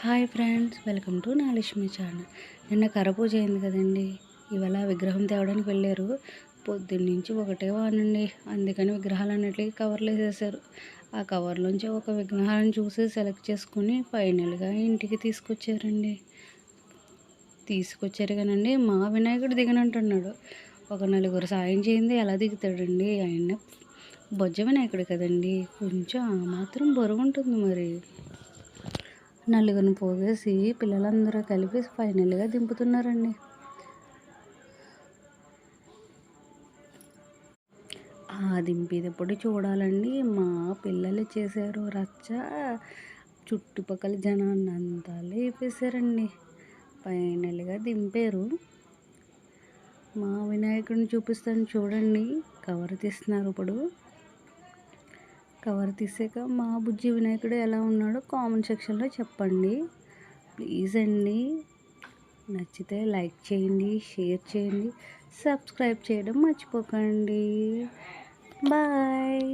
Hi friends, welcome to నాలిష్మి channel. నిన్న కరపూజ అయింది కదండి. ఇవాళ విగ్రహం తేవడానికి వెళ్ళారు. పొద్దున్నుంచి ఒకటే వానండి. అందుకని విగ్రహాలన్నిటికీ కవర్లు వేసేసారు. ఆ కవర్లోంచి ఒక విగ్రహాన్ని చూసి సెలెక్ట్ చేసుకుని ఫైనల్గా ఇంటికి తీసుకొచ్చారు కానండి. మా వినాయకుడు దిగనంటున్నాడు. ఒక నలుగురు సాయం చేయింది ఎలా దిగుతాడండి? ఆయన బొజ్జ వినాయకుడు కదండి, కొంచెం ఆ మాత్రం బరువు ఉంటుంది. మరి నలుగురిని పోగేసి పిల్లలందరూ కలిపి ఫైనల్గా దింపుతున్నారండి. ఆ దింపేటప్పుడు చూడాలండి, మా పిల్లలు చేశారు రచ్చ. చుట్టుపక్కల జనాన్ని అంతా లేపేశారండి. ఫైనల్గా దింపారు. మా వినాయకుడిని చూపిస్తాను చూడండి. కవర్ తీస్తున్నారు ఇప్పుడు. కవర్ తీసాక మా బుజ్జి వినాయకుడు ఎలా ఉన్నాడో కామెంట్ సెక్షన్లో చెప్పండి ప్లీజ్ అండి. నచ్చితే లైక్ చేయండి, షేర్ చేయండి, సబ్స్క్రైబ్ చేయడం మర్చిపోకండి. బాయ్.